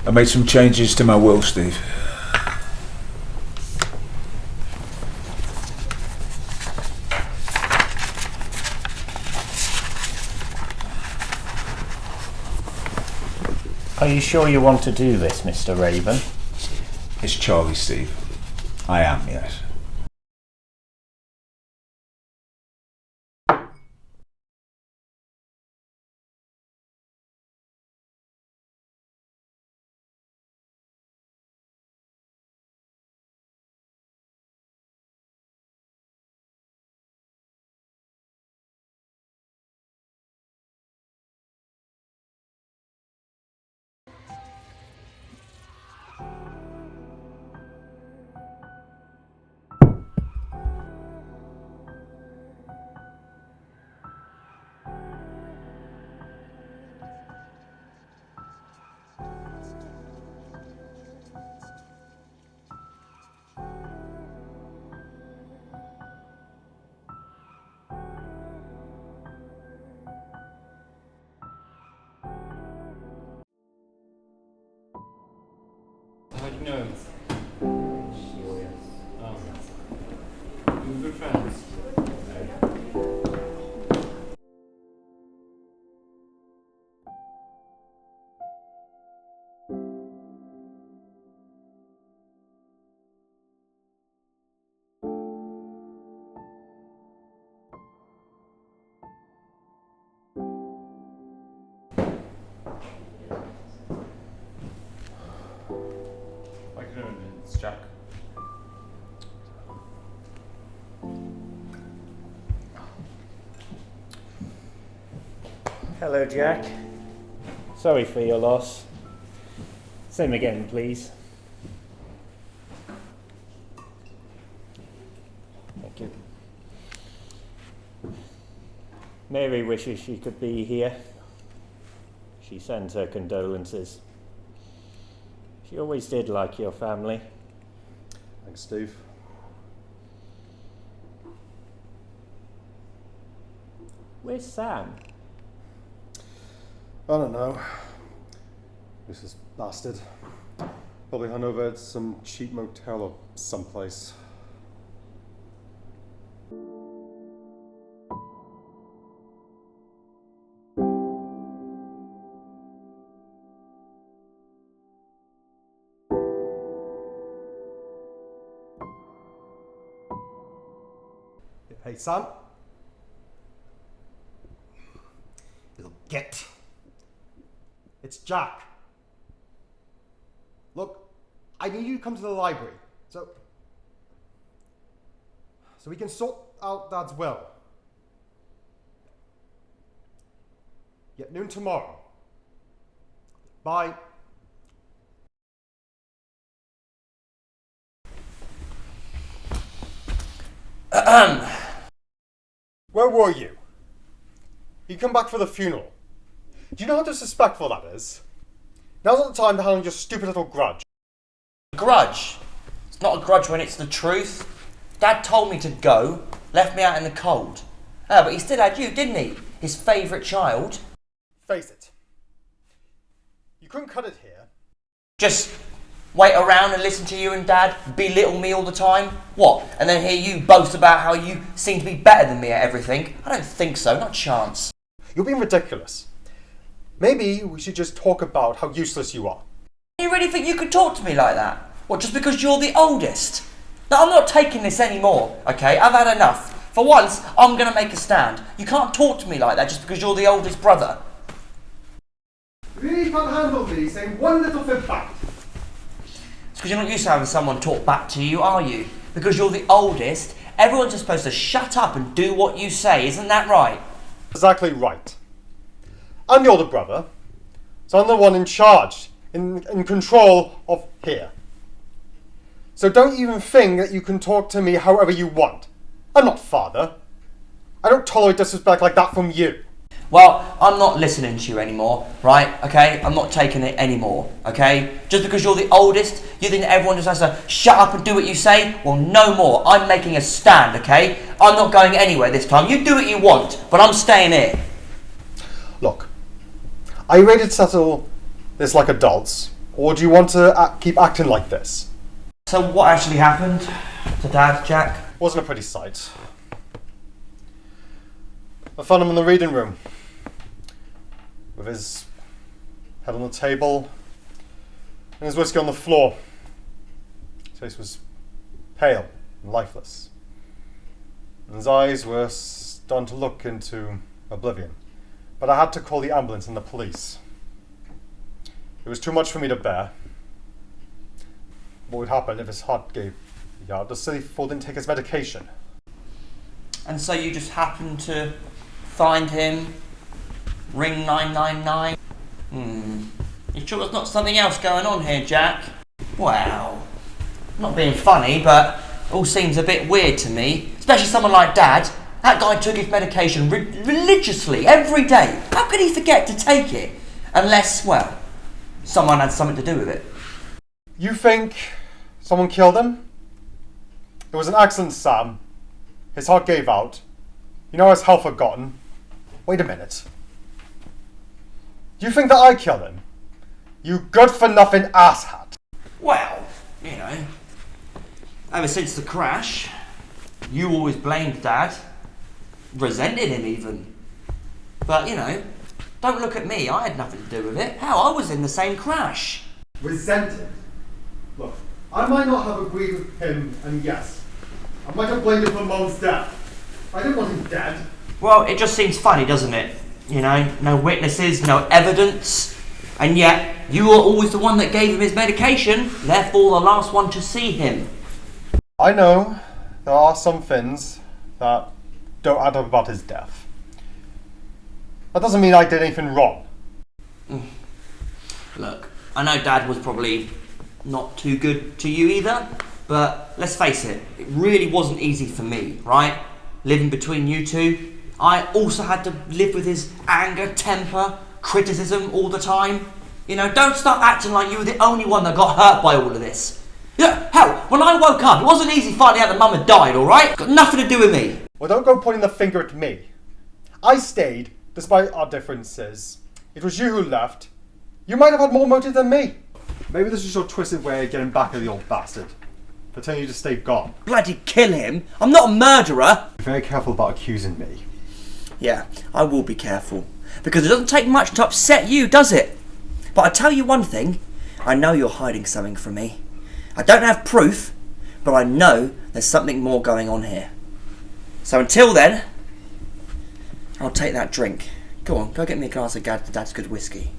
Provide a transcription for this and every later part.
I made some changes to my will, Steve. Are you sure you want to do this, Mr. Raven? It's Charlie, Steve. I am, yes. How do you know? Oh, we're good friends. It's Jack. Hello, Jack. Sorry for your loss. Same again, please. Thank you. Mary wishes she could be here. She sends her condolences. She always did like your family. Thanks, Steve. Where's Sam? I don't know. This bastard. Probably hung over at some cheap motel or someplace. Hey, Sam. Little git. It's Jack. Look, I need you to come to the library, so we can sort out Dad's will. Yeah, noon tomorrow. Bye. Where were you? You come back for the funeral. Do you know how disrespectful that is? Now's not the time to handle your stupid little grudge. Grudge? It's not a grudge when it's the truth. Dad told me to go, left me out in the cold. Ah, but he still had you, didn't he? His favourite child. Face it. You couldn't cut it here. Just wait around and listen to you and Dad belittle me all the time? What? And then hear you boast about how you seem to be better than me at everything? I don't think so, not a chance. You're being ridiculous. Maybe we should just talk about how useless you are. You really think you could talk to me like that? What, just because you're the oldest? No, I'm not taking this anymore, okay? I've had enough. For once, I'm going to make a stand. You can't talk to me like that just because you're the oldest brother. You really can't handle me saying one little fib back. It's because you're not used to having someone talk back to you, are you? Because you're the oldest, everyone's just supposed to shut up and do what you say, isn't that right? Exactly right. I'm the older brother, so I'm the one in charge, in control of here. So don't even think that you can talk to me however you want. I'm not father. I don't tolerate disrespect like that from you. Well, I'm not listening to you anymore, right? Okay? I'm not taking it anymore, okay? Just because you're the oldest, you think that everyone just has to shut up and do what you say? Well, no more. I'm making a stand, okay? I'm not going anywhere this time. You do what you want, but I'm staying here. Look, are you ready to settle this like adults? Or do you want to keep acting like this? So what actually happened to Dad, Jack? Wasn't a pretty sight. I found him in the reading room, with his head on the table and his whiskey on the floor. His face was pale and lifeless, and his eyes were starting to look into oblivion. But I had to call the ambulance and the police. It was too much for me to bear. What would happen if his heart gave out? The silly fool didn't take his medication. And so you just happened to find him, ring 999? You sure there's not something else going on here, Jack? Wow. Not being funny, but it all seems a bit weird to me. Especially someone like Dad. That guy took his medication religiously every day. How could he forget to take it? Unless, well, someone had something to do with it. You think someone killed him? It was an accident, Sam. His heart gave out. You know his health had gotten. Wait a minute. You think that I killed him? You good-for-nothing asshat. Well, you know, ever since the crash, you always blamed Dad. Resented him even. But, you know, don't look at me, I had nothing to do with it. Hell, I was in the same crash. Resented? Look, I might not have agreed with him, and yes, I might have blamed him for Mom's death. I didn't want him dead. Well, it just seems funny, doesn't it? You know, no witnesses, no evidence, and yet you were always the one that gave him his medication, therefore the last one to see him. I know there are some things that don't add up about his death. That doesn't mean I did anything wrong. Look, I know Dad was probably not too good to you either, but let's face it really wasn't easy for me, right? Living between you two. I also had to live with his anger, temper, criticism all the time. You know, don't start acting like you were the only one that got hurt by all of this. Yeah, hell, when I woke up, it wasn't easy finding out that Mum had died, alright? Got nothing to do with me. Well, don't go pointing the finger at me. I stayed, despite our differences. It was you who left. You might have had more motive than me. Maybe this is your twisted way of getting back at the old bastard. For telling you to stay gone. Bloody kill him. I'm not a murderer. Be very careful about accusing me. Yeah, I will be careful. Because it doesn't take much to upset you, does it? But I tell you one thing. I know you're hiding something from me. I don't have proof, but I know there's something more going on here. So until then, I'll take that drink. Go on, go get me a glass of Dad's good whiskey.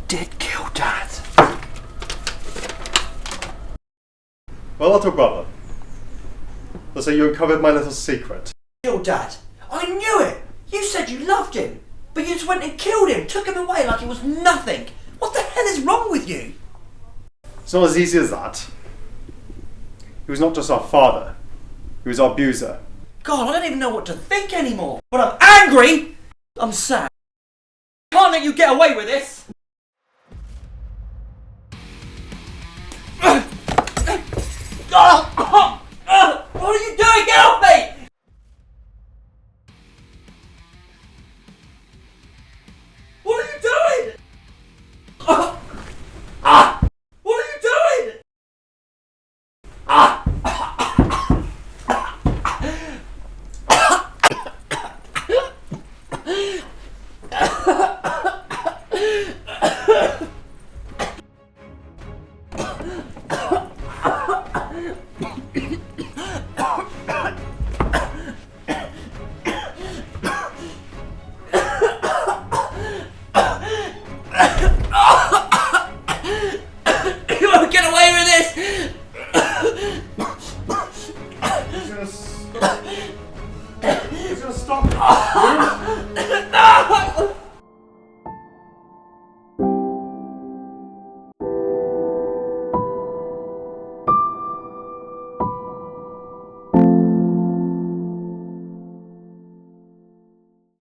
Did kill Dad. Well, little brother. Let's say you uncovered my little secret. Killed Dad. I knew it. You said you loved him, but you just went and killed him, took him away like it was nothing. What the hell is wrong with you? It's not as easy as that. He was not just our father. He was our abuser. God, I don't even know what to think anymore. But I'm angry. I'm sad. Can't let you get away with this. What are you doing? Get off me! What are you doing? What are you doing?